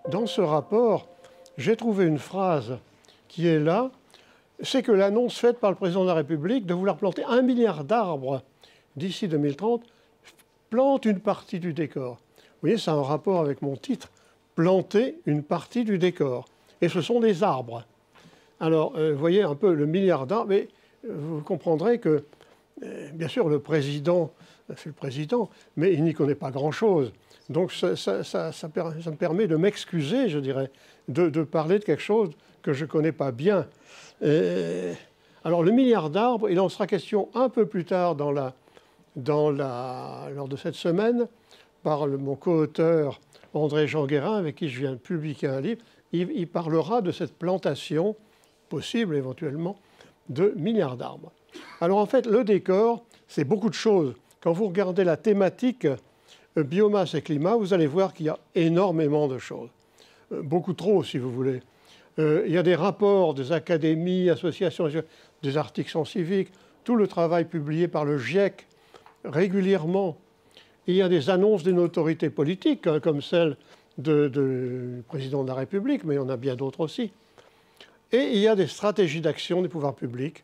dans ce rapport, j'ai trouvé une phrase qui est là, c'est que l'annonce faite par le président de la République de vouloir planter 1 milliard d'arbres d'ici 2030 plante une partie du décor. Vous voyez, ça a un rapport avec mon titre, planter une partie du décor. Et ce sont des arbres. Alors, vous voyez un peu le milliard d'arbres, mais vous comprendrez que, bien sûr, le président, c'est le président, mais il n'y connaît pas grand-chose. Donc, ça me permet de m'excuser, je dirais, de parler de quelque chose que je ne connais pas bien. Alors, le milliard d'arbres, il en sera question un peu plus tard lors de cette semaine, par mon co-auteur André-Jean Guérin, avec qui je viens de publier un livre. Il parlera de cette plantation possible, éventuellement, de milliards d'arbres. Alors, en fait, le décor, c'est beaucoup de choses. Quand vous regardez la thématique biomasse et climat, vous allez voir qu'il y a énormément de choses. Beaucoup trop, si vous voulez. Il y a des rapports des académies, associations, des articles scientifiques, tout le travail publié par le GIEC régulièrement. Il y a des annonces d'une autorité politique, hein, comme celle du président de la République, mais il y en a bien d'autres aussi. Et il y a des stratégies d'action des pouvoirs publics,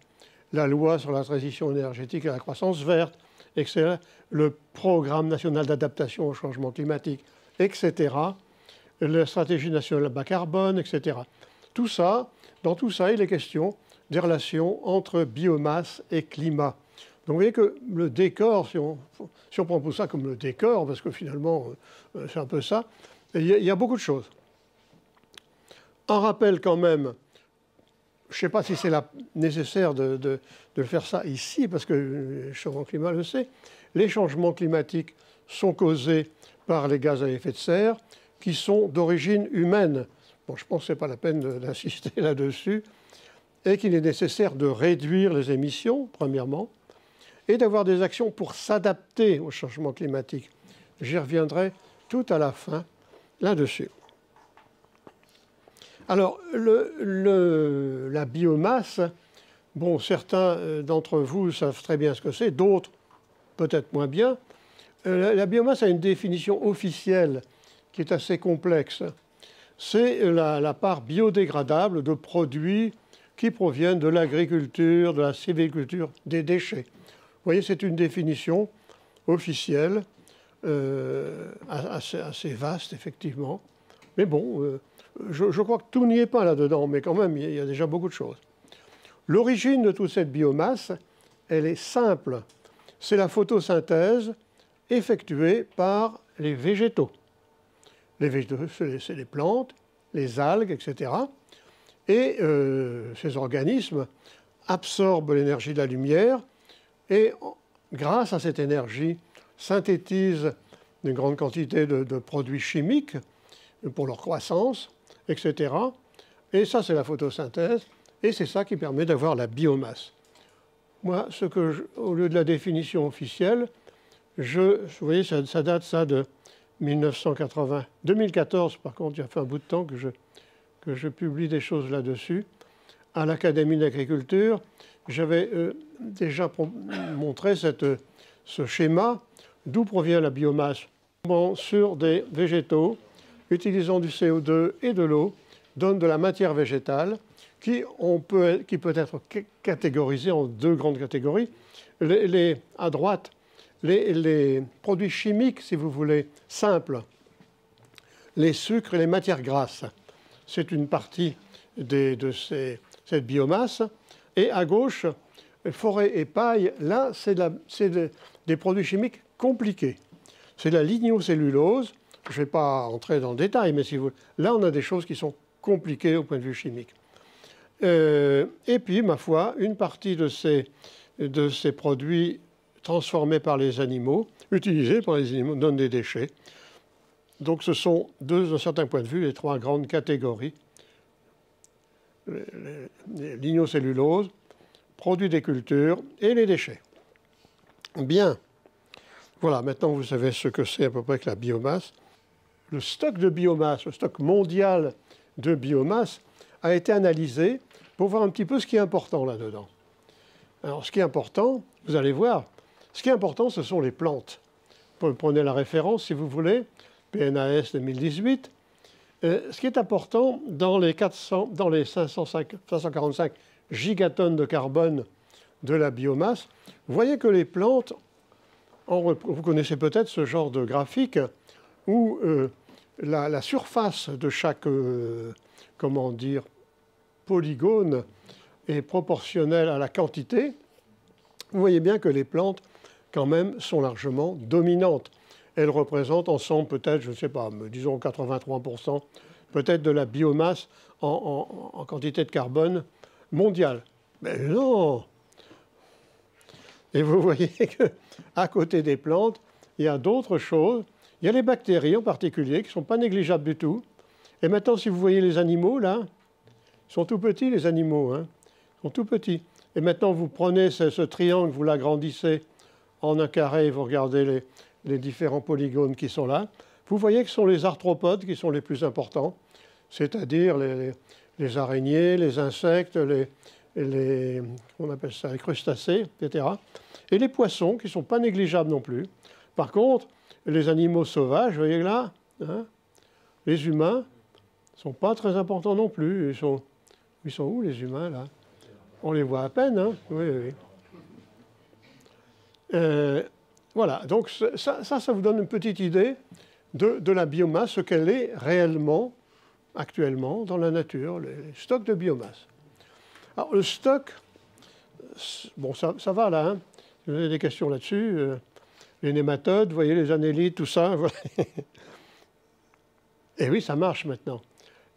la loi sur la transition énergétique et la croissance verte, etc., le programme national d'adaptation au changement climatique, etc., la stratégie nationale bas carbone, etc. Tout ça, dans tout ça, il est question des relations entre biomasse et climat. Donc vous voyez que le décor, si on prend tout ça comme le décor, parce que finalement, c'est un peu ça, il y a beaucoup de choses. Un rappel quand même, je ne sais pas si c'est nécessaire de faire ça ici, parce que le changement climatique le sait, les changements climatiques sont causés par les gaz à effet de serre qui sont d'origine humaine. Bon, je pense que ce n'est pas la peine d'insister là-dessus, et qu'il est nécessaire de réduire les émissions, premièrement, et d'avoir des actions pour s'adapter au changement climatique. J'y reviendrai tout à la fin là-dessus. Alors, la biomasse, bon, certains d'entre vous savent très bien ce que c'est, d'autres peut-être moins bien. La biomasse a une définition officielle qui est assez complexe. C'est la part biodégradable de produits qui proviennent de l'agriculture, de la sylviculture, des déchets. Vous voyez, c'est une définition officielle, assez vaste, effectivement. Mais bon, je crois que tout n'y est pas là-dedans, mais quand même, il y a déjà beaucoup de choses. L'origine de toute cette biomasse, elle est simple. C'est la photosynthèse effectuée par les végétaux. Les végétaux, c'est les plantes, les algues, etc. Et ces organismes absorbent l'énergie de la lumière et, grâce à cette énergie, synthétisent une grande quantité de produits chimiques pour leur croissance, etc. Et ça, c'est la photosynthèse, et c'est ça qui permet d'avoir la biomasse. Moi, au lieu de la définition officielle, vous voyez, ça date ça de 1980. 2014, par contre, il y a fait un bout de temps que je publie des choses là-dessus. À l'Académie d'agriculture, j'avais déjà montré ce schéma d'où provient la biomasse. Sur des végétaux, utilisant du CO2 et de l'eau, donne de la matière végétale qui peut être catégorisée en deux grandes catégories. À droite, les produits chimiques, si vous voulez, simples, les sucres et les matières grasses. C'est une partie de cette biomasse. Et à gauche, forêt et paille, là, c'est des produits chimiques compliqués. C'est la lignocellulose. Je ne vais pas entrer dans le détail, mais là, on a des choses qui sont compliquées au point de vue chimique. Et puis, ma foi, une partie de ces produits transformés par les animaux, utilisés par les animaux, donnent des déchets. Donc, ce sont, d'un certain point de vue, les trois grandes catégories. Les lignocellulose, produits des cultures et les déchets. Bien. Voilà, maintenant, vous savez ce que c'est à peu près que la biomasse. Le stock de biomasse, le stock mondial de biomasse, a été analysé pour voir un petit peu ce qui est important là-dedans. Alors, ce qui est important, vous allez voir, ce qui est important, ce sont les plantes. Prenez la référence, si vous voulez, PNAS 2018. Ce qui est important, dans les 545 gigatonnes de carbone de la biomasse, vous voyez que les plantes, vous connaissez peut-être ce genre de graphique où la surface de chaque comment dire, polygone est proportionnelle à la quantité. Vous voyez bien que les plantes, quand même, sont largement dominantes. Elles représentent ensemble peut-être, je ne sais pas, disons 83% peut-être de la biomasse en quantité de carbone mondiale. Mais non! Et vous voyez qu'à côté des plantes, il y a d'autres choses. Il y a les bactéries en particulier qui ne sont pas négligeables du tout. Et maintenant, si vous voyez les animaux, là, ils sont tout petits, les animaux. Hein, ils sont tout petits. Et maintenant, vous prenez ce triangle, vous l'agrandissez en un carré, vous regardez les différents polygones qui sont là. Vous voyez que ce sont les arthropodes qui sont les plus importants, c'est-à-dire les araignées, les insectes, on appelle ça, les crustacés, etc. Et les poissons, qui ne sont pas négligeables non plus. Par contre, les animaux sauvages, vous voyez là, hein, les humains ne sont pas très importants non plus. Ils sont où les humains, là? On les voit à peine, hein? Oui, oui. Voilà, donc ça vous donne une petite idée de la biomasse, ce qu'elle est réellement, actuellement, dans la nature, les stocks de biomasse. Alors, le stock, bon, ça va là, hein? Si vous avez des questions là-dessus, les nématodes, vous voyez, les annélides, tout ça. Voilà. Et oui, ça marche maintenant.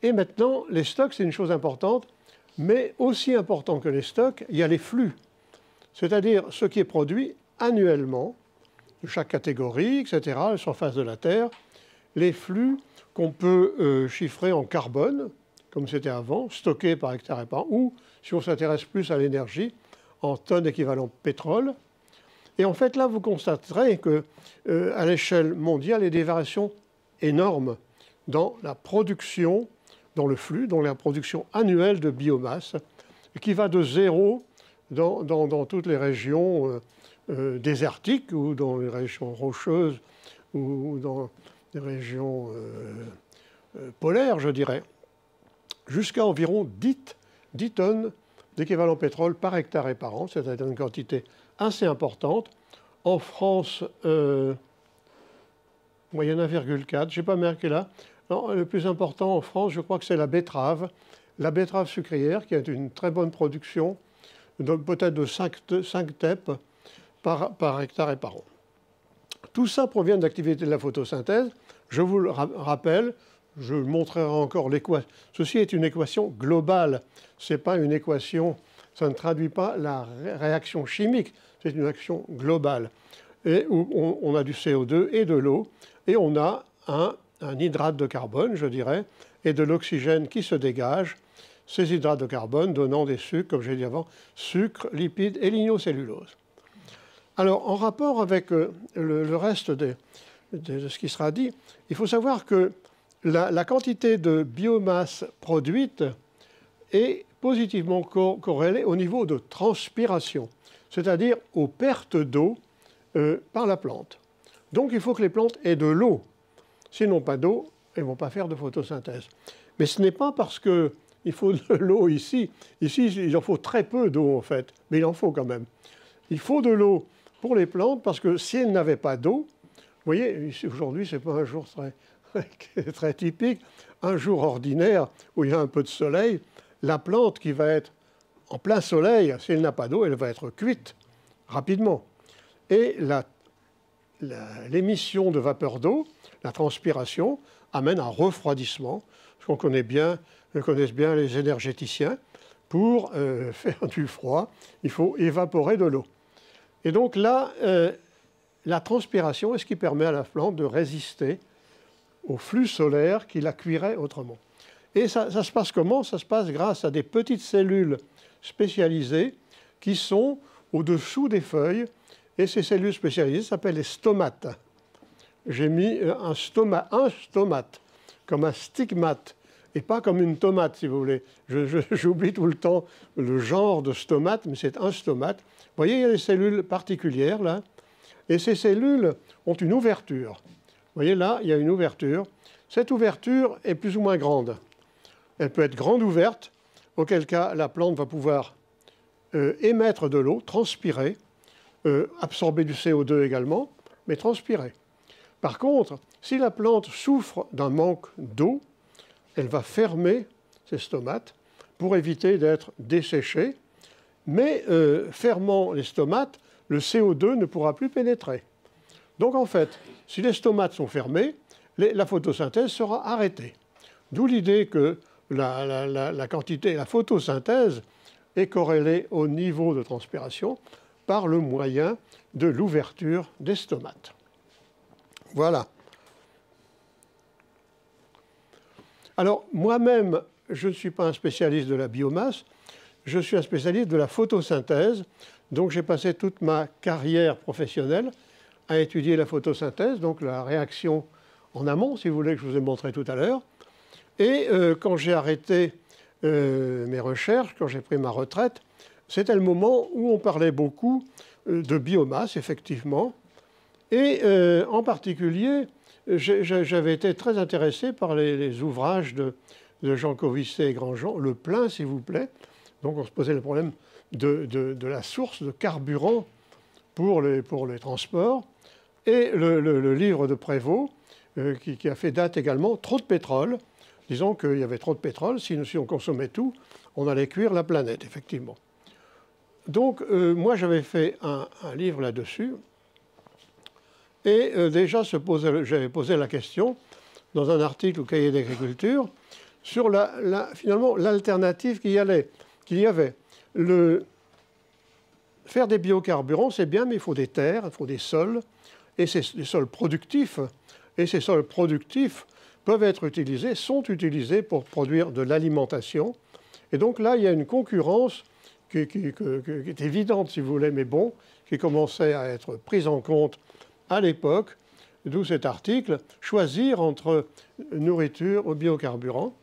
Et maintenant, les stocks, c'est une chose importante, mais aussi important que les stocks, il y a les flux. C'est-à-dire ce qui est produit annuellement, de chaque catégorie, etc., la surface de la Terre, les flux qu'on peut chiffrer en carbone, comme c'était avant, stocké par hectare et par an, ou, si on s'intéresse plus à l'énergie, en tonnes équivalent pétrole. Et en fait, là, vous constaterez qu'à l'échelle mondiale, il y a des variations énormes dans la production, dans le flux, dans la production annuelle de biomasse, qui va de zéro dans toutes les régions désertiques ou dans les régions rocheuses ou dans les régions polaires, je dirais, jusqu'à environ 10 tonnes d'équivalent pétrole par hectare et par an, c'est-à-dire une quantité assez importante. En France, il y en a 1,4, je n'ai pas marqué là. Non, le plus important en France, je crois que c'est la betterave sucrière, qui a une très bonne production, peut-être de 5 TEP par hectare et par an. Tout ça provient de l'activité de la photosynthèse. Je vous le rappelle, je montrerai encore l'équation. Ceci est une équation globale. Ce n'est pas une équation, ça ne traduit pas la réaction chimique, c'est une action globale. Et où on a du CO2 et de l'eau, et on a un hydrate de carbone, je dirais, et de l'oxygène qui se dégage, ces hydrates de carbone donnant des sucres, comme j'ai dit avant, sucre, lipides et lignocellulose. Alors, en rapport avec le reste de ce qui sera dit, il faut savoir que la quantité de biomasse produite est positivement corrélée au niveau de transpiration, c'est-à-dire aux pertes d'eau par la plante. Donc, il faut que les plantes aient de l'eau. S'ils n'ont pas d'eau, elles ne vont pas faire de photosynthèse. Mais ce n'est pas parce qu'il faut de l'eau ici. Ici, il en faut très peu d'eau, en fait. Mais il en faut quand même. Il faut de l'eau pour les plantes parce que si elles n'avaient pas d'eau, vous voyez, aujourd'hui, ce n'est pas un jour très typique. Un jour ordinaire où il y a un peu de soleil, la plante qui va être en plein soleil, si elle n'a pas d'eau, elle va être cuite rapidement. Et l'émission de vapeur d'eau, la transpiration, amène un refroidissement, ce qu'on connaît bien, connaissent bien les énergéticiens. Pour faire du froid, il faut évaporer de l'eau. Et donc là, la transpiration est ce qui permet à la plante de résister au flux solaire qui la cuirait autrement. Et ça se passe comment? Ça se passe grâce à des petites cellules spécialisées qui sont au-dessous des feuilles. Et ces cellules spécialisées s'appellent les stomates. J'ai mis un stomate, comme un stigmate, et pas comme une tomate, si vous voulez. J'oublie tout le temps le genre de stomate, mais c'est un stomate. Vous voyez, il y a des cellules particulières, là, et ces cellules ont une ouverture. Vous voyez, là, il y a une ouverture. Cette ouverture est plus ou moins grande. Elle peut être grande ouverte, auquel cas la plante va pouvoir émettre de l'eau, transpirer, absorber du CO2 également, mais transpirer. Par contre, si la plante souffre d'un manque d'eau, elle va fermer ses stomates pour éviter d'être desséchée, mais fermant les stomates, le CO2 ne pourra plus pénétrer. Donc en fait, si les stomates sont fermés, la photosynthèse sera arrêtée. D'où l'idée que la quantité, la photosynthèse est corrélée au niveau de transpiration par le moyen de l'ouverture des stomates. Voilà. Alors, moi-même, je ne suis pas un spécialiste de la biomasse, je suis un spécialiste de la photosynthèse. Donc, j'ai passé toute ma carrière professionnelle à étudier la photosynthèse, donc la réaction en amont, si vous voulez, que je vous ai montré tout à l'heure. Et quand j'ai arrêté mes recherches, quand j'ai pris ma retraite, c'était le moment où on parlait beaucoup de biomasse, effectivement. Et en particulier, j'avais été très intéressé par les ouvrages de Jean Coviçay et Grandjean, Le Plein, s'il vous plaît. Donc on se posait le problème de la source de carburant pour les transports. Et le livre de Prévost, qui a fait date également, Trop de pétrole. Disons qu'il y avait trop de pétrole, si on consommait tout, on allait cuire la planète, effectivement. Donc moi j'avais fait un livre là-dessus. Et déjà j'avais posé la question dans un article au Cahier d'agriculture sur finalement l'alternative qu'il y avait. Faire des biocarburants, c'est bien, mais il faut des terres, il faut des sols, et c'est des sols productifs. Et ces sols productifs peuvent être utilisés, sont utilisés pour produire de l'alimentation. Et donc là, il y a une concurrence qui est évidente, si vous voulez, mais bon, qui commençait à être prise en compte à l'époque, d'où cet article, choisir entre nourriture ou biocarburant.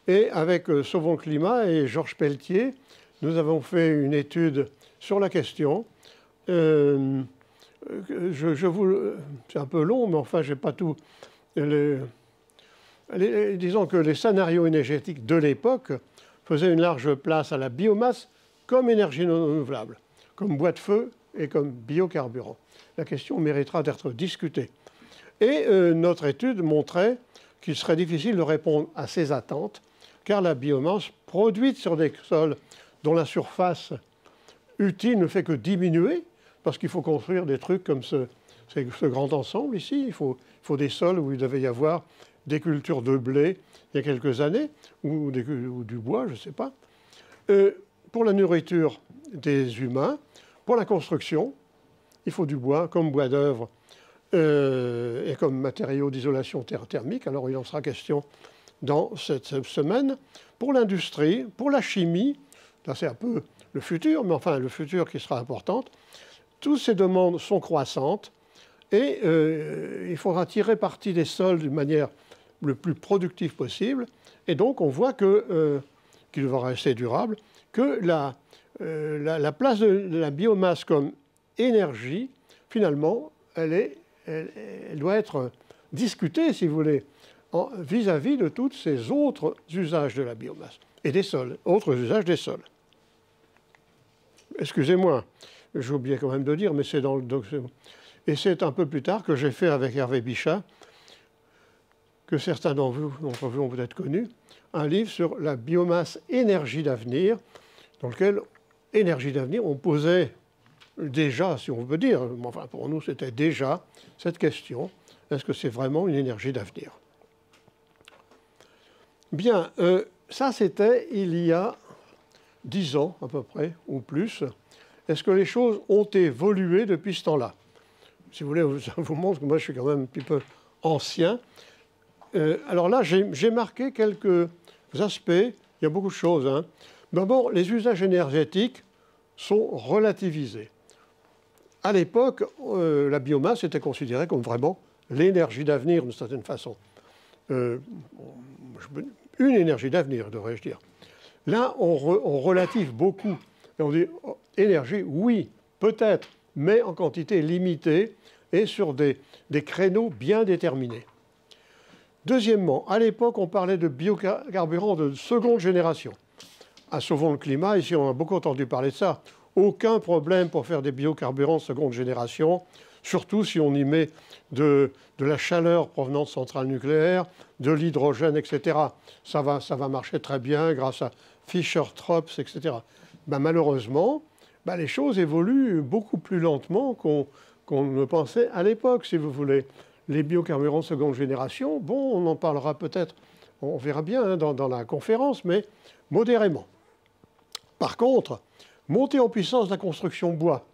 Et avec Sauvons le Climat et Georges Pelletier, nous avons fait une étude sur la question. C'est un peu long, mais enfin, je n'ai pas tout. Disons que les scénarios énergétiques de l'époque faisaient une large place à la biomasse comme énergie non renouvelable, comme bois de feu et comme biocarburant. La question méritera d'être discutée. Et notre étude montrait qu'il serait difficile de répondre à ces attentes, car la biomasse produite sur des sols dont la surface utile ne fait que diminuer, parce qu'il faut construire des trucs comme ce grand ensemble ici. Il faut des sols où il devait y avoir des cultures de blé il y a quelques années, ou du bois, je ne sais pas. Pour la nourriture des humains, pour la construction, il faut du bois comme bois d'œuvre et comme matériau d'isolation thermique. Alors il en sera question dans cette semaine. Pour l'industrie, pour la chimie, là c'est un peu le futur, mais enfin le futur qui sera important. Toutes ces demandes sont croissantes et il faudra tirer parti des sols d'une manière le plus productive possible. Et donc on voit qu'il va rester durable, que la place de la biomasse comme énergie, finalement, elle doit être discutée, si vous voulez, vis-à-vis de tous ces autres usages de la biomasse et des sols, autres usages des sols. Excusez-moi, j'ai oublié quand même de dire, mais c'est dans le document. Et c'est un peu plus tard que j'ai fait avec Hervé Bichat, que certains d'entre vous ont peut-être connu, un livre sur la biomasse énergie d'avenir, dans lequel, énergie d'avenir, on posait déjà, si on veut dire, enfin pour nous c'était déjà cette question, est-ce que c'est vraiment une énergie d'avenir? Bien, ça c'était il y a 10 ans à peu près, ou plus. Est-ce que les choses ont évolué depuis ce temps-là? Si vous voulez, ça vous montre que moi je suis quand même un petit peu ancien. Alors là, j'ai marqué quelques aspects, il y a beaucoup de choses. Hein. D'abord, les usages énergétiques sont relativisés. À l'époque, la biomasse était considérée comme vraiment l'énergie d'avenir, d'une certaine façon. Une énergie d'avenir, devrais-je dire. Là, on relative beaucoup. Et on dit, oh, énergie, oui, peut-être, mais en quantité limitée et sur des créneaux bien déterminés. Deuxièmement, à l'époque, on parlait de biocarburants de seconde génération. À Sauvons le climat, ici on a beaucoup entendu parler de ça. Aucun problème pour faire des biocarburants de seconde génération, surtout si on y met de la chaleur provenant de centrales nucléaires, de l'hydrogène, etc. Ça va marcher très bien grâce à Fischer-Tropsch, etc. Ben, malheureusement, les choses évoluent beaucoup plus lentement qu'on ne pensait à l'époque, si vous voulez. Les biocarburants de seconde génération, bon, on en parlera peut-être, on verra bien hein, dans la conférence, mais modérément. Par contre, monter en puissance la construction bois.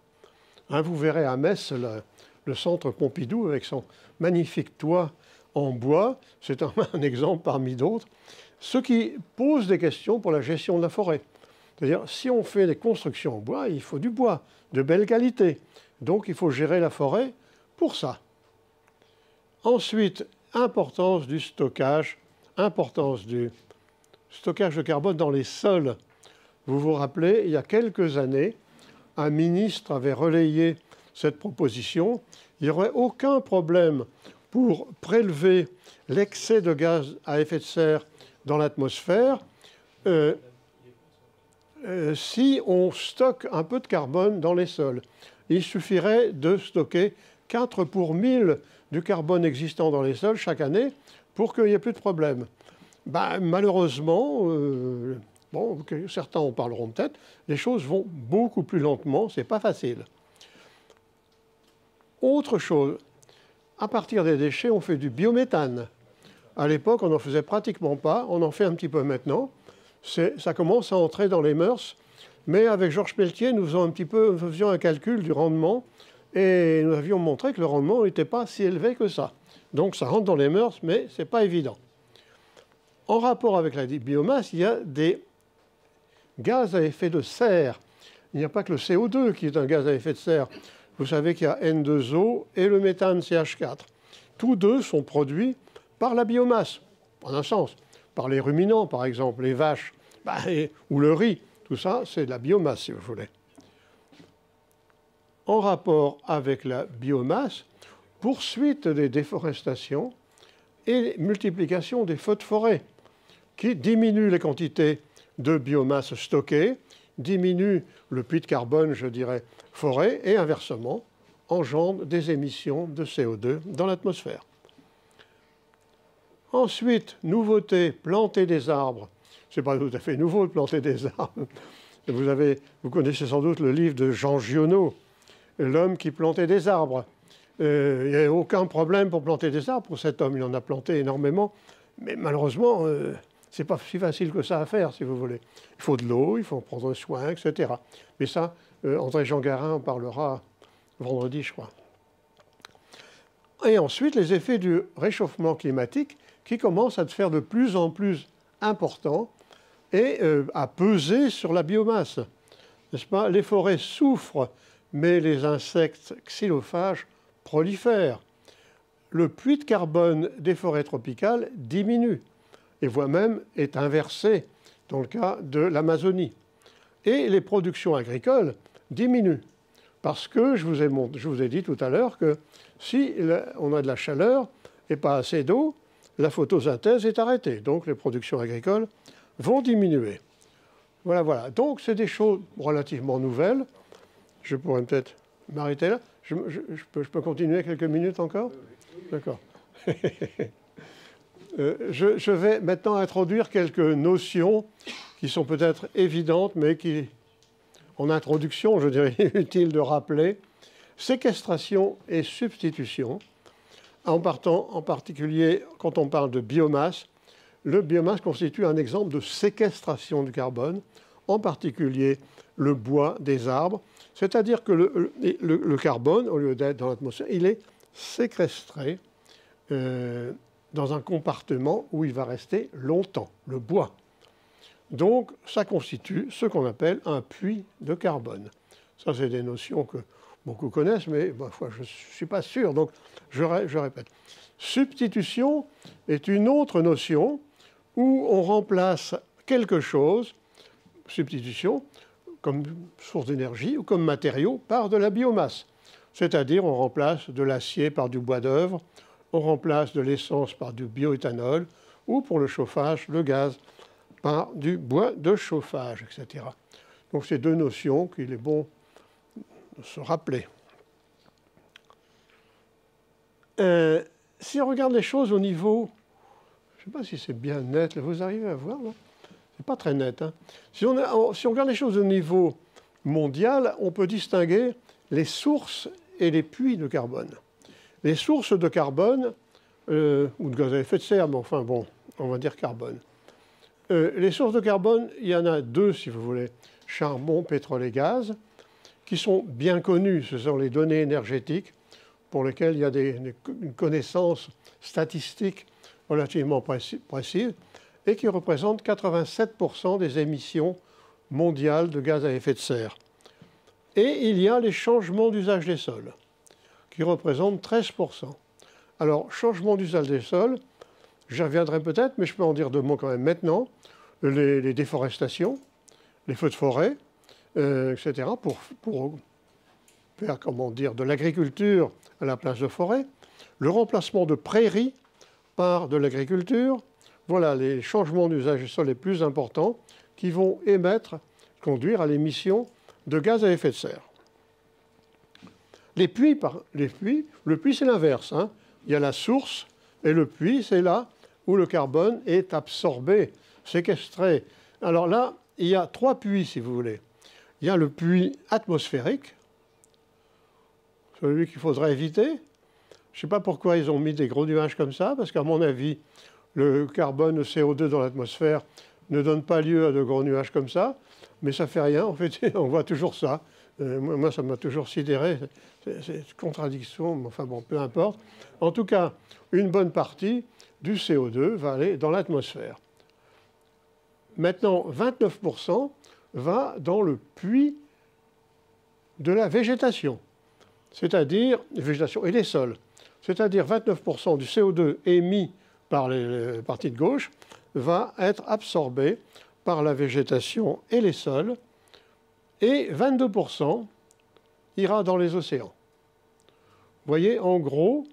Hein, vous verrez à Metz le centre Pompidou avec son magnifique toit en bois. C'est un exemple parmi d'autres. Ce qui pose des questions pour la gestion de la forêt. C'est-à-dire, si on fait des constructions en bois, il faut du bois, de belle qualité. Donc, il faut gérer la forêt pour ça. Ensuite, importance du stockage de carbone dans les sols. Vous vous rappelez, il y a quelques années, un ministre avait relayé cette proposition. Il n'y aurait aucun problème pour prélever l'excès de gaz à effet de serre dans l'atmosphère si on stocke un peu de carbone dans les sols. Il suffirait de stocker 4 pour 1000 du carbone existant dans les sols chaque année pour qu'il n'y ait plus de problème. Malheureusement, bon, certains en parleront peut-être, les choses vont beaucoup plus lentement, c'est pas facile. Autre chose, à partir des déchets, on fait du biométhane. À l'époque, on n'en faisait pratiquement pas, on en fait un petit peu maintenant. Ça commence à entrer dans les mœurs, mais avec Georges Pelletier, nous faisions un calcul du rendement et nous avions montré que le rendement n'était pas si élevé que ça. Donc ça rentre dans les mœurs, mais ce n'est pas évident. En rapport avec la biomasse, il y a des gaz à effet de serre. Il n'y a pas que le CO2 qui est un gaz à effet de serre. Vous savez qu'il y a N2O et le méthane CH4. Tous deux sont produits par la biomasse, en un sens. Par les ruminants, par exemple, les vaches, ou le riz. Tout ça, c'est de la biomasse, si vous voulez. En rapport avec la biomasse, poursuite des déforestations et multiplication des feux de forêt, qui diminuent les quantités de biomasse stockée, diminuent le puits de carbone, je dirais, forêt, et inversement, engendre des émissions de CO2 dans l'atmosphère. Ensuite, nouveauté, planter des arbres. Ce n'est pas tout à fait nouveau de planter des arbres. Vous connaissez sans doute le livre de Jean Giono, L'homme qui plantait des arbres. Il n'y a aucun problème pour planter des arbres pour cet homme. Il en a planté énormément. Mais malheureusement, ce n'est pas si facile que ça à faire, si vous voulez. Il faut de l'eau, il faut en prendre soin, etc. Mais ça, André Jean Garin en parlera vendredi, je crois. Et ensuite, les effets du réchauffement climatique qui commencent à se faire de plus en plus importants et à peser sur la biomasse. N'est-ce pas? Les forêts souffrent, mais les insectes xylophages prolifèrent. Le puits de carbone des forêts tropicales diminue et voire même est inversé dans le cas de l'Amazonie. Et les productions agricoles diminuent parce que je vous ai dit tout à l'heure que si on a de la chaleur et pas assez d'eau, la photosynthèse est arrêtée. Donc les productions agricoles vont diminuer. Voilà. Donc c'est des choses relativement nouvelles. Je pourrais peut-être m'arrêter là. Je peux continuer quelques minutes encore? D'accord. Je vais maintenant introduire quelques notions qui sont peut-être évidentes, mais qui, en introduction, je dirais utile de rappeler. Séquestration et substitution. En particulier, quand on parle de biomasse, le biomasse constitue un exemple de séquestration du carbone, en particulier le bois des arbres. C'est-à-dire que le carbone, au lieu d'être dans l'atmosphère, il est séquestré dans un compartiment où il va rester longtemps, le bois. Donc, ça constitue ce qu'on appelle un puits de carbone. Ça, c'est des notions que beaucoup connaissent, mais parfois, je ne suis pas sûr, donc je répète. Substitution est une autre notion où on remplace quelque chose, substitution, comme source d'énergie ou comme matériau par de la biomasse. C'est-à-dire on remplace de l'acier par du bois d'œuvre, on remplace de l'essence par du bioéthanol, ou pour le chauffage, le gaz par du bois de chauffage, etc. Donc c'est deux notions qu'il est bon de se rappeler. Si on regarde les choses au niveau, je ne sais pas si c'est bien net, là, vous arrivez à voir, là, c'est pas très net. Hein. Si on regarde les choses au niveau mondial, on peut distinguer les sources et les puits de carbone. Les sources de carbone, ou de gaz à effet de serre, mais enfin bon, on va dire carbone. Les sources de carbone, il y en a deux, si vous voulez, charbon, pétrole et gaz, qui sont bien connues. Ce sont les données énergétiques pour lesquelles il y a une connaissance statistique relativement précise et qui représentent 87% des émissions mondiales de gaz à effet de serre. Et il y a les changements d'usage des sols, qui représentent 13%. Alors, changement d'usage des sols, j'y reviendrai peut-être, mais je peux en dire deux mots quand même maintenant. Les déforestations, les feux de forêt, etc., pour faire, comment dire, de l'agriculture à la place de forêt. Le remplacement de prairies par de l'agriculture. Voilà les changements d'usage des sols les plus importants qui vont conduire à l'émission de gaz à effet de serre. Le puits c'est l'inverse. Hein. Il y a la source et le puits, c'est là où le carbone est absorbé, séquestré. Alors là, il y a trois puits, si vous voulez. Il y a le puits atmosphérique, celui qu'il faudrait éviter. Je ne sais pas pourquoi ils ont mis des gros nuages comme ça, parce qu'à mon avis, le carbone, le CO2 dans l'atmosphère ne donne pas lieu à de gros nuages comme ça, mais ça ne fait rien, en fait, on voit toujours ça. Moi, ça m'a toujours sidéré, c'est une contradiction, mais enfin bon, peu importe. En tout cas, une bonne partie du CO2 va aller dans l'atmosphère. Maintenant, 29% va dans le puits de la végétation, c'est-à-dire végétation et les sols. C'est-à-dire 29% du CO2 émis par les parties de gauche va être absorbé par la végétation et les sols, et 22% ira dans les océans. Vous voyez, en gros,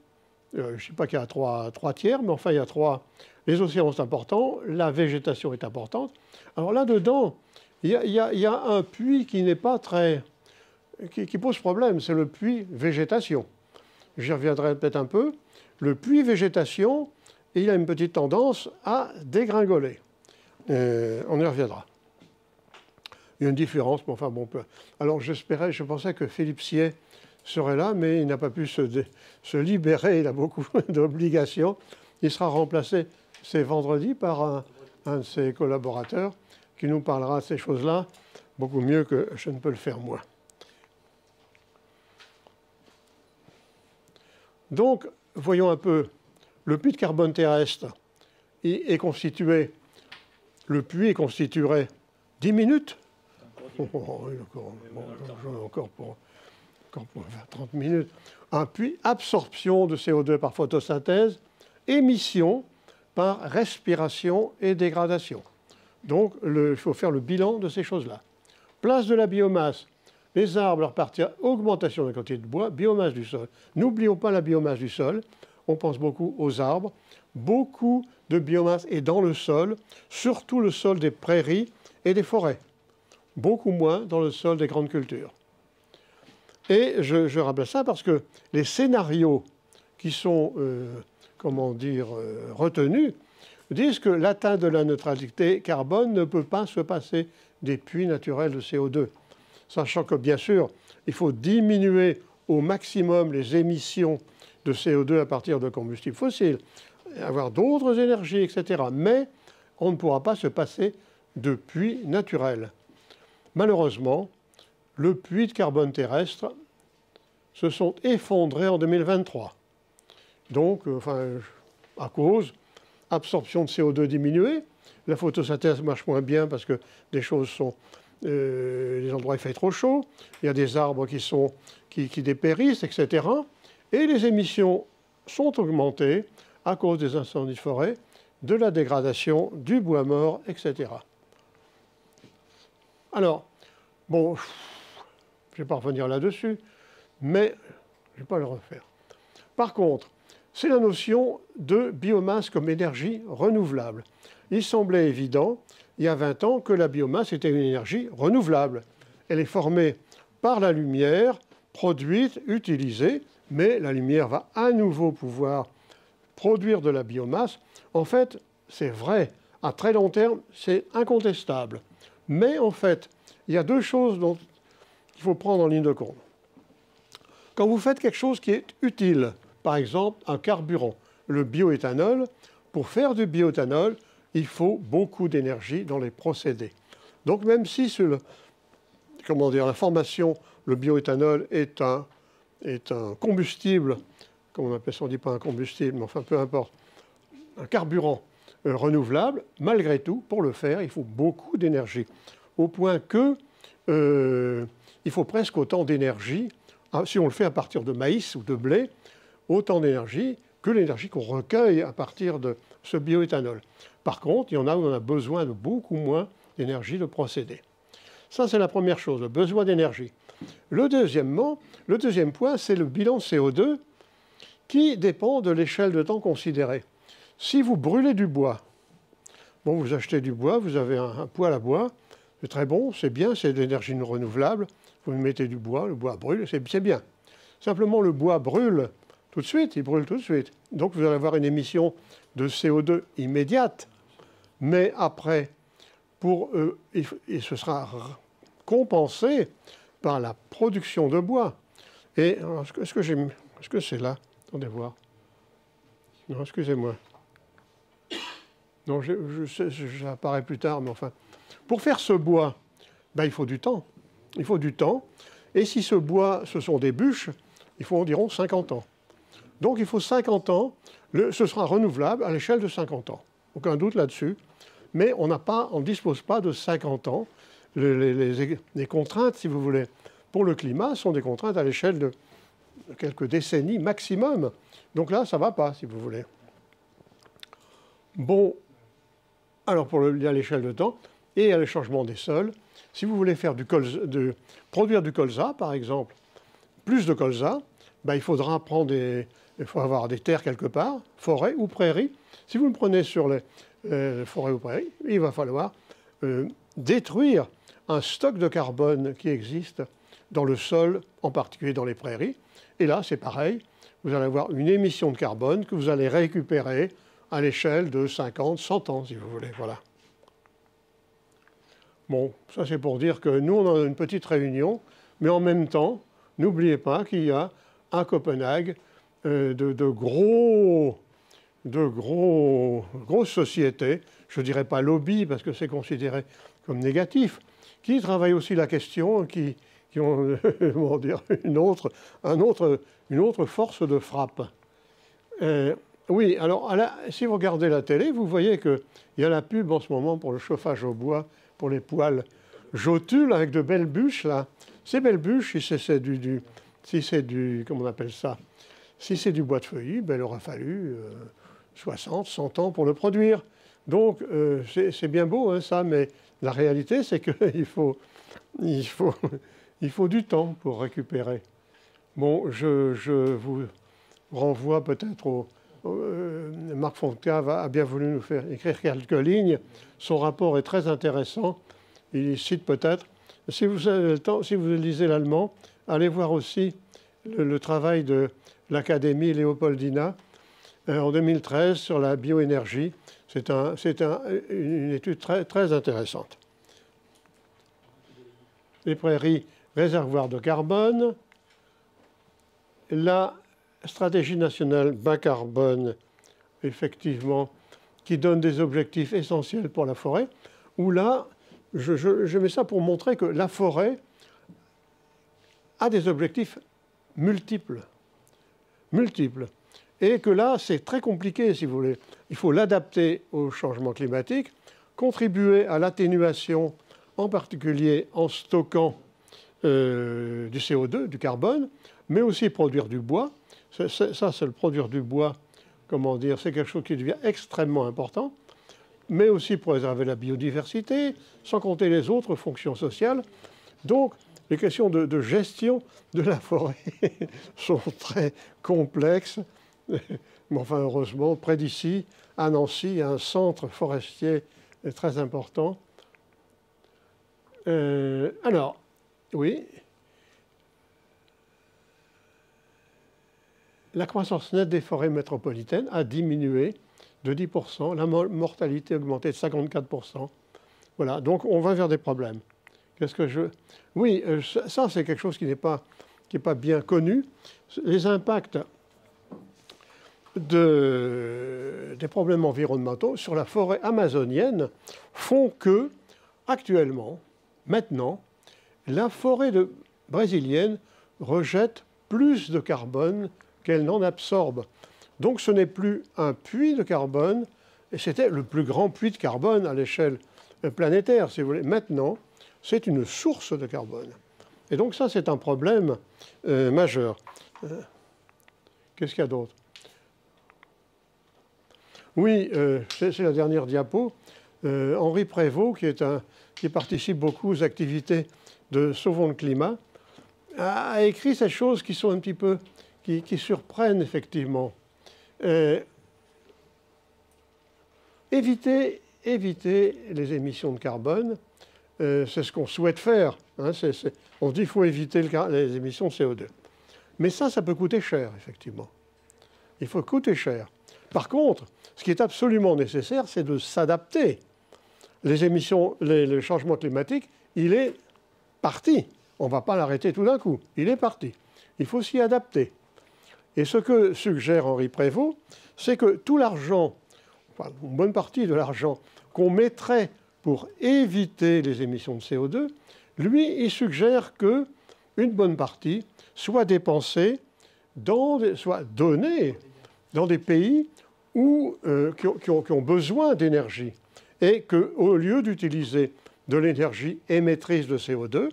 je ne sais pas qu'il y a trois tiers, mais enfin, il y a trois. Les océans sont importants, la végétation est importante. Alors là-dedans, il y a un puits qui n'est pas très... qui pose problème, c'est le puits végétation. J'y reviendrai peut-être un peu. Le puits végétation, il a une petite tendance à dégringoler. On y reviendra. Il y a une différence, mais enfin bon, alors je pensais que Philippe Siey serait là, mais il n'a pas pu se libérer, il a beaucoup d'obligations. Il sera remplacé, c'est vendredi, par un de ses collaborateurs qui nous parlera de ces choses-là beaucoup mieux que je ne peux le faire moi. Donc, voyons un peu, le puits de carbone terrestre est constitué, le puits constituerait 10 minutes. Encore pour 30 minutes. Un puits, absorption de CO2 par photosynthèse, émission par respiration et dégradation. Donc, il faut faire le bilan de ces choses-là. Place de la biomasse. Les arbres repartent à augmentation de la quantité de bois, biomasse du sol. N'oublions pas la biomasse du sol. On pense beaucoup aux arbres. Beaucoup de biomasse est dans le sol, surtout le sol des prairies et des forêts. Beaucoup moins dans le sol des grandes cultures. Et je rappelle ça parce que les scénarios qui sont, retenus disent que l'atteinte de la neutralité carbone ne peut pas se passer des puits naturels de CO2. Sachant que, bien sûr, il faut diminuer au maximum les émissions de CO2 à partir de combustibles fossiles, avoir d'autres énergies, etc. Mais on ne pourra pas se passer de puits naturels. Malheureusement, le puits de carbone terrestre se sont effondrés en 2023. Donc, à cause, absorption de CO2 diminuée, la photosynthèse marche moins bien parce que des choses sont... les endroits il fait trop chaud, il y a des arbres qui dépérissent, etc. Et les émissions sont augmentées à cause des incendies de forêt, de la dégradation, du bois mort, etc. Alors, bon, je ne vais pas revenir là-dessus, mais je ne vais pas le refaire. Par contre, c'est la notion de biomasse comme énergie renouvelable. Il semblait évident, il y a 20 ans, que la biomasse était une énergie renouvelable. Elle est formée par la lumière, produite, utilisée, mais la lumière va à nouveau pouvoir produire de la biomasse. En fait, c'est vrai, à très long terme, c'est incontestable. Mais en fait, il y a deux choses dont il faut prendre en ligne de compte. Quand vous faites quelque chose qui est utile, par exemple un carburant, le bioéthanol, pour faire du bioéthanol, il faut beaucoup d'énergie dans les procédés. Donc même si la formation, le bioéthanol est un combustible, comme on appelle ça, on ne dit pas un combustible, mais enfin peu importe, un carburant renouvelable, malgré tout, pour le faire, il faut beaucoup d'énergie. Au point que il faut presque autant d'énergie, si on le fait à partir de maïs ou de blé, autant d'énergie que l'énergie qu'on recueille à partir de ce bioéthanol. Par contre, il y en a où on a besoin de beaucoup moins d'énergie de procédé. Ça, c'est la première chose, le besoin d'énergie. Le deuxième point, c'est le bilan CO2 qui dépend de l'échelle de temps considérée. Si vous brûlez du bois, bon, vous achetez du bois, vous avez un poêle à bois, c'est très bon, c'est bien, c'est de l'énergie renouvelable, vous mettez du bois, le bois brûle, c'est bien. Simplement, le bois brûle tout de suite, il brûle tout de suite. Donc vous allez avoir une émission de CO2 immédiate, mais après, ce sera compensé par la production de bois. Et est-ce que c'est là? Attendez voir. Non, excusez-moi. Non, j'apparais plus tard, mais enfin. Pour faire ce bois, ben, il faut du temps. Il faut du temps. Et si ce bois, ce sont des bûches, il faut environ 50 ans. Donc il faut 50 ans. Ce sera renouvelable à l'échelle de 50 ans. Aucun doute là-dessus. Mais on ne dispose pas de 50 ans. Les contraintes, si vous voulez, pour le climat, sont des contraintes à l'échelle de quelques décennies maximum. Donc là, ça ne va pas, si vous voulez. Bon, alors il y a l'échelle de temps et il y a le changement des sols. Si vous voulez faire produire du colza, par exemple, plus de colza, ben, il faut avoir des terres quelque part, forêt ou prairie. Si vous me prenez sur les forêts ou prairies, il va falloir détruire un stock de carbone qui existe dans le sol, en particulier dans les prairies. Et là, c'est pareil, vous allez avoir une émission de carbone que vous allez récupérer à l'échelle de 50, 100 ans, si vous voulez. Voilà. Bon, ça c'est pour dire que nous, on a une petite réunion, mais en même temps, n'oubliez pas qu'il y a à Copenhague de grosses sociétés, je ne dirais pas lobby parce que c'est considéré comme négatif, qui travaillent aussi la question, qui ont comment dire, une autre force de frappe. Oui, alors si vous regardez la télé, vous voyez qu'il y a la pub en ce moment pour le chauffage au bois, pour les poêles Jotule avec de belles bûches là. Ces belles bûches, si c'est du comment on appelle ça, si c'est du bois de feuillis, ben, il aura fallu 60, 100 ans pour le produire. Donc c'est bien beau hein, ça, mais la réalité c'est qu'il faut du temps pour récupérer. Bon, je vous renvoie peut-être Marc Fontcave a bien voulu nous faire écrire quelques lignes. Son rapport est très intéressant. Il cite peut-être, si vous avez le temps, si vous lisez l'allemand, allez voir aussi le travail de l'Académie Léopoldina en 2013 sur la bioénergie. C'est une étude très, très intéressante. Les prairies, réservoirs de carbone. La stratégie nationale bas carbone, effectivement, qui donne des objectifs essentiels pour la forêt, où là, je mets ça pour montrer que la forêt a des objectifs multiples. Et que là, c'est très compliqué, si vous voulez. Il faut l'adapter au changement climatique, contribuer à l'atténuation, en particulier en stockant du CO2, du carbone, mais aussi produire du bois. Ça, c'est le produire du bois, comment dire, c'est quelque chose qui devient extrêmement important, mais aussi préserver la biodiversité, sans compter les autres fonctions sociales. Donc, les questions de gestion de la forêt sont très complexes Mais enfin, heureusement, près d'ici, à Nancy, il y a un centre forestier très important. Alors, oui, la croissance nette des forêts métropolitaines a diminué de 10%, la mortalité a augmenté de 54%. Voilà, donc on va vers des problèmes. Qu'est-ce que je... Oui, ça c'est quelque chose qui n'est pas bien connu. Les impacts des problèmes environnementaux sur la forêt amazonienne font que, actuellement, maintenant, la forêt brésilienne rejette plus de carbone qu'elle n'en absorbe. Donc ce n'est plus un puits de carbone, et c'était le plus grand puits de carbone à l'échelle planétaire, si vous voulez. Maintenant, c'est une source de carbone. Et donc ça, c'est un problème majeur. Qu'est-ce qu'il y a d'autre? Oui, c'est la dernière diapo. Henri Prévost, qui participe beaucoup aux activités de Sauvons le climat, a écrit ces choses qui sont un petit peu... qui surprennent effectivement. Éviter les émissions de carbone, c'est ce qu'on souhaite faire. Hein, on dit qu'il faut éviter les émissions de CO2. Mais ça peut coûter cher, effectivement. Il faut coûter cher. Par contre, ce qui est absolument nécessaire, c'est de s'adapter. Les émissions, le changement climatique, il est parti. On ne va pas l'arrêter tout d'un coup. Il est parti. Il faut s'y adapter. Et ce que suggère Henri Prévost, c'est que tout l'argent, enfin, une bonne partie de l'argent qu'on mettrait pour éviter les émissions de CO2, lui, il suggère qu'une bonne partie soit dépensée, soit donnée dans des pays qui ont besoin d'énergie. Et qu'au lieu d'utiliser de l'énergie émettrice de CO2,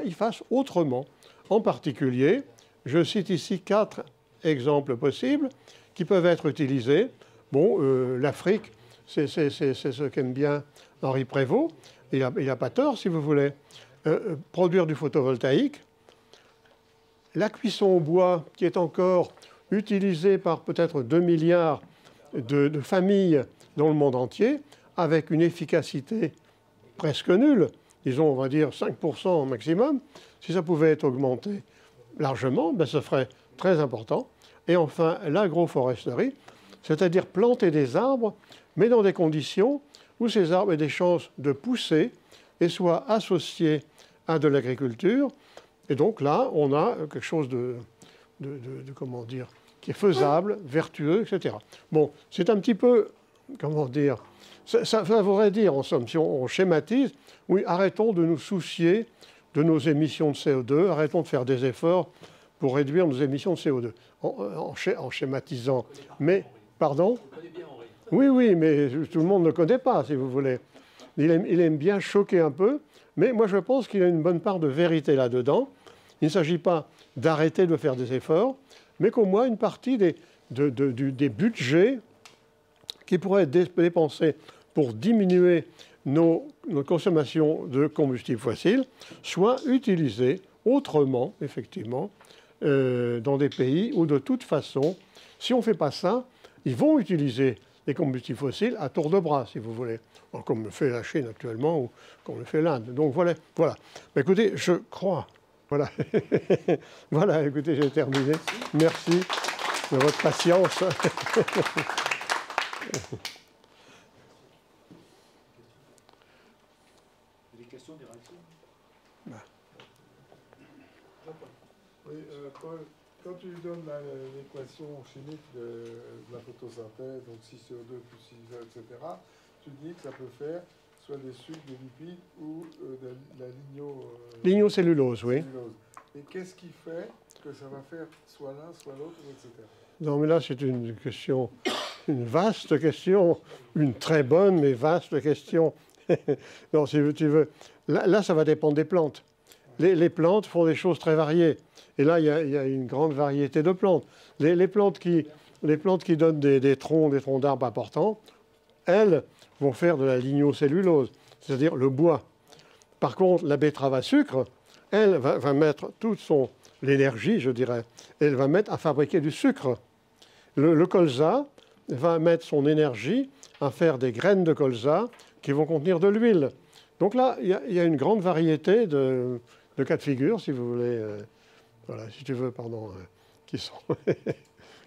ils fassent autrement. En particulier, je cite ici 4 exemples possibles qui peuvent être utilisés. Bon, l'Afrique, c'est ce qu'aime bien Henri Prévost. Il n'a pas tort, si vous voulez. Produire du photovoltaïque. La cuisson au bois, qui est encore utilisée par peut-être 2 milliards de familles dans le monde entier, avec une efficacité presque nulle, disons, on va dire 5% au maximum. Si ça pouvait être augmenté largement, ce serait très important. Et enfin, l'agroforesterie, c'est-à-dire planter des arbres, mais dans des conditions où ces arbres aient des chances de pousser et soient associés à de l'agriculture. Et donc là, on a quelque chose comment dire, qui est faisable, vertueux, etc. Bon, c'est un petit peu, comment dire, ça voudrait dire, en somme, si on schématise, oui, arrêtons de nous soucier de nos émissions de CO2, arrêtons de faire des efforts pour réduire nos émissions de CO2, en schématisant. Mais, pardon? Oui, mais tout le monde ne le connaît pas, si vous voulez. Il aime bien choquer un peu, mais moi je pense qu'il y a une bonne part de vérité là-dedans. Il ne s'agit pas d'arrêter de faire des efforts, mais qu'au moins une partie des budgets qui pourraient être dépensés pour diminuer nos consommations de combustibles fossiles soient utilisés autrement, effectivement, dans des pays où, de toute façon, si on ne fait pas ça, ils vont utiliser les combustibles fossiles à tour de bras, si vous voulez, comme le fait la Chine actuellement ou comme le fait l'Inde. Donc voilà. Mais écoutez, je crois... Voilà. Voilà, écoutez, j'ai terminé. Merci de votre patience. Des questions, des réactions? Oui, Paul, quand tu donnes l'équation chimique de la photosynthèse, donc 6CO2 plus 6, etc., tu dis que ça peut faire soit des sucres, des lipides ou de la lignocellulose, oui. Et qu'est-ce qui fait que ça va faire soit l'un, soit l'autre, etc. Non, mais là, c'est une question, une vaste question, une très bonne mais vaste question. Non, si tu veux. Là, ça va dépendre des plantes. Les plantes font des choses très variées. Et là, il y a une grande variété de plantes. Les plantes qui donnent des troncs d'arbres importants, elles vont faire de la lignocellulose, c'est-à-dire le bois. Par contre, la betterave à sucre, elle va mettre toute l'énergie, je dirais, elle va mettre à fabriquer du sucre. Le colza va mettre son énergie à faire des graines de colza qui vont contenir de l'huile. Donc là, il y a une grande variété de cas de figure, si vous voulez, voilà, si tu veux, pardon, qui sont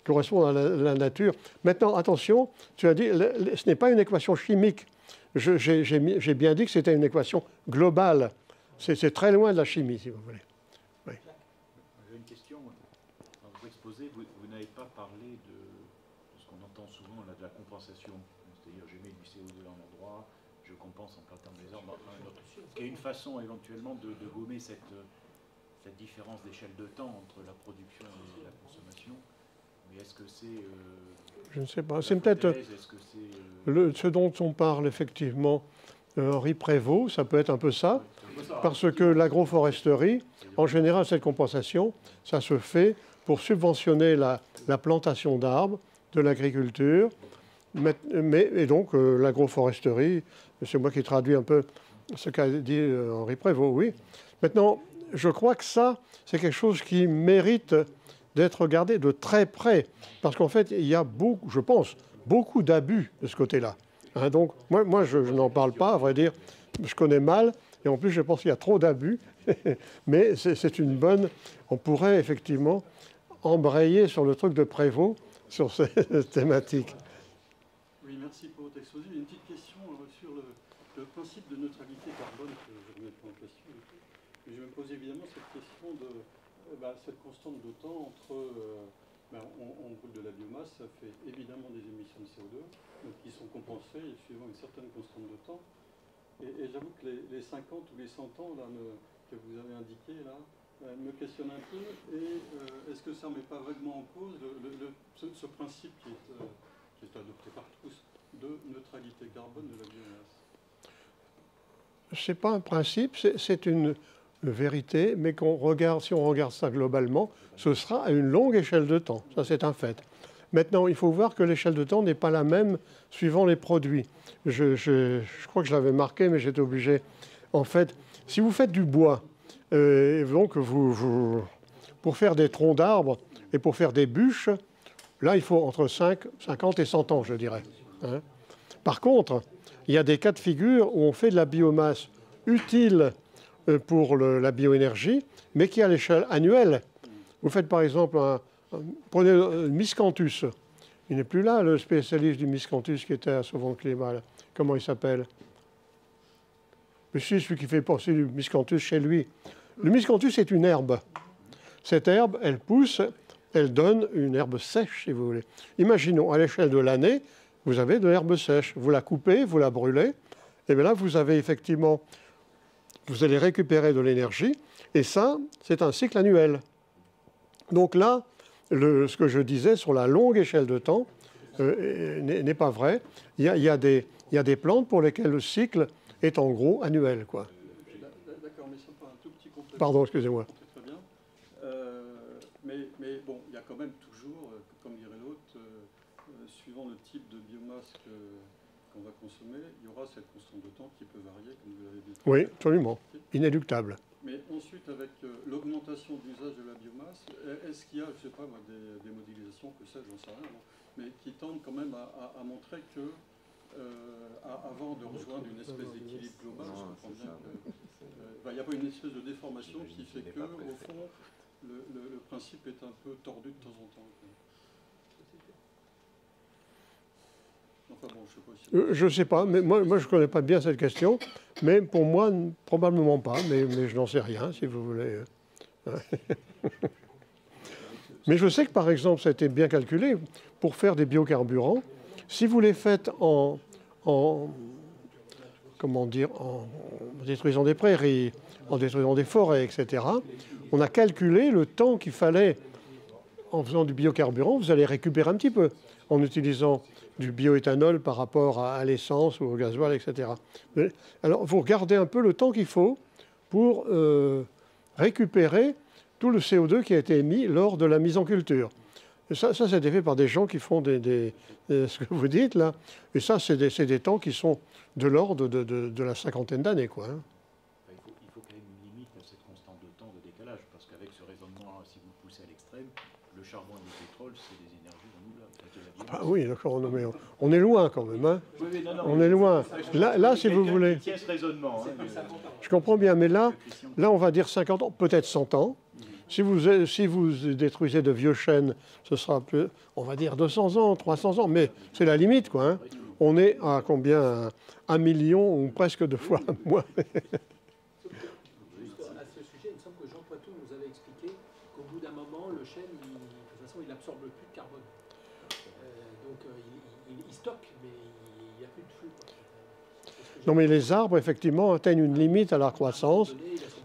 correspondent à la nature. Maintenant, attention, tu as dit, ce n'est pas une équation chimique. J'ai bien dit que c'était une équation globale. C'est très loin de la chimie, si vous voulez. Oui. J'ai une question. Dans votre exposé, vous n'avez pas parlé de ce qu'on entend souvent, là, de la compensation. C'est-à-dire, je mets du CO2 à un endroit, je compense en plantant des arbres à un autre. Qui est une façon éventuellement de gommer cette différence d'échelle de temps entre la production et la consommation. Mais est-ce que c'est... je ne sais pas. C'est peut-être ce dont on parle effectivement, Henri Prévost, ça peut être un peu ça. Parce que l'agroforesterie, en général, cette compensation, ça se fait pour subventionner la plantation d'arbres, de l'agriculture. Et donc, l'agroforesterie, c'est moi qui traduis un peu ce qu'a dit Henri Prévost, oui. Maintenant, je crois que ça, c'est quelque chose qui mérite d'être regardé de très près. Parce qu'en fait, il y a beaucoup, je pense, beaucoup d'abus de ce côté-là. Hein, donc, moi je n'en parle pas, à vrai dire. Je connais mal. Et en plus, je pense qu'il y a trop d'abus. Mais c'est une bonne... On pourrait effectivement embrayer sur le truc de Prévost, sur cette thématique. Oui, merci pour votre exposé. Une petite question sur le principe de neutralité carbone que je ne remets pas en question. Mais je me pose évidemment cette question de cette constante de temps entre... on brûle de la biomasse, ça fait évidemment des émissions de CO2, donc qui sont compensées suivant une certaine constante de temps. Et j'avoue que les 50 ou les 100 ans là, que vous avez indiqués là, me questionnent un peu. Et est-ce que ça ne met pas vaguement en cause ce principe qui est adopté par tous de neutralité carbone de la biomasse? Ce n'est pas un principe, c'est une vérité, mais si on regarde ça globalement, ce sera à une longue échelle de temps. Ça, c'est un fait. Maintenant, il faut voir que l'échelle de temps n'est pas la même suivant les produits. Je crois que je l'avais marqué, mais j'étais obligé. En fait, si vous faites du bois, donc pour faire des troncs d'arbres et pour faire des bûches, là, il faut entre 50 et 100 ans, je dirais. Hein. Par contre, il y a des cas de figure où on fait de la biomasse utile pour la bioénergie, mais qui est à l'échelle annuelle. Vous faites par exemple prenez le miscanthus. Il n'est plus là, le spécialiste du miscanthus qui était à Sauvant-Clément. Comment il s'appelle? C'est celui qui fait passer du miscanthus chez lui. Le miscanthus est une herbe. Cette herbe, elle pousse, elle donne une herbe sèche, si vous voulez. Imaginons, à l'échelle de l'année, vous avez de l'herbe sèche. Vous la coupez, vous la brûlez, et bien là, vous avez effectivement... Vous allez récupérer de l'énergie, et ça, c'est un cycle annuel. Donc là, ce que je disais sur la longue échelle de temps n'est pas vrai. Il y a des plantes pour lesquelles le cycle est en gros annuel, quoi. D'accord, mais c'est pas un tout petit complément. Pardon, excusez-moi. Très bien. Mais bon, il y a quand même toujours, comme dirait l'autre, suivant le type de biomasse qu'on va consommer, il y aura cette constante de temps qui peut varier, comme vous l'avez dit. Oui, absolument. Inéluctable. Mais ensuite, avec l'augmentation de l'usage de la biomasse, est-ce qu'il y a, je ne sais pas, des modélisations, que ça, j'en sais rien, mais qui tendent quand même à montrer que, avant de rejoindre une espèce d'équilibre global, je comprends bien qu'il n'y a pas une espèce de déformation qui fait que, au fond, le principe est un peu tordu de temps en temps. Enfin bon, je ne sais pas. Mais moi je ne connais pas bien cette question, mais pour moi, probablement pas, mais je n'en sais rien, si vous voulez. Mais je sais que, par exemple, ça a été bien calculé, pour faire des biocarburants, si vous les faites en détruisant des prairies, en détruisant des forêts, etc., on a calculé le temps qu'il fallait, en faisant du biocarburant, vous allez récupérer un petit peu, en utilisant du bioéthanol par rapport à l'essence ou au gasoil, etc. Alors, vous regardez un peu le temps qu'il faut pour récupérer tout le CO2 qui a été émis lors de la mise en culture. Et ça a été fait par des gens qui font ce que vous dites là. Et ça, c'est des temps qui sont de l'ordre de la cinquantaine d'années, quoi. Hein. Il faut quand même une limite à cette constante de temps de décalage, parce qu'avec ce raisonnement, si vous le poussez à l'extrême, le charbon pétrole, c'est des énergies renouvelables. Ah oui, d'accord, mais on est loin quand même. Hein. Oui, non, On est loin. Là, si vous voulez, Qui tient ce raisonnement, hein, je comprends bien, mais là, on va dire 50 ans, peut-être 100 ans. Si vous détruisez de vieux chênes, ce sera plus, on va dire 200 ans, 300 ans, mais c'est la limite, quoi. Hein. On est à combien? 1 million ou presque 2 fois moins. Juste à ce sujet, il me semble que Jean Poitou nous avait expliqué qu'au bout d'un moment, le chêne, de toute façon, il n'absorbe plus de carbone. Donc il stocke, mais il n'y a plus de flux. Non, mais les arbres, effectivement, atteignent une limite à leur croissance.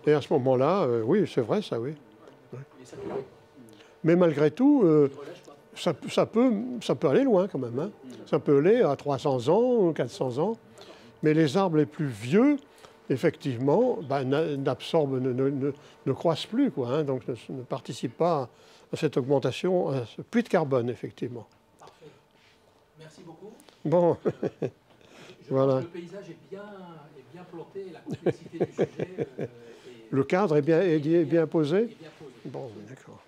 Et à ce moment-là, oui, c'est vrai, ça, oui. Ouais. Mais malgré tout, ça peut aller loin quand même. Hein. Ça peut aller à 300 ans, 400 ans. Mais les arbres les plus vieux, effectivement, n'absorbent, ne croissent plus, quoi, hein, donc ne participent pas à cette augmentation, à ce puits de carbone, effectivement. Parfait. Merci beaucoup. Bon, voilà. Le paysage est bien planté, la complexité du sujet. Le cadre est bien posé. Bon, d'accord.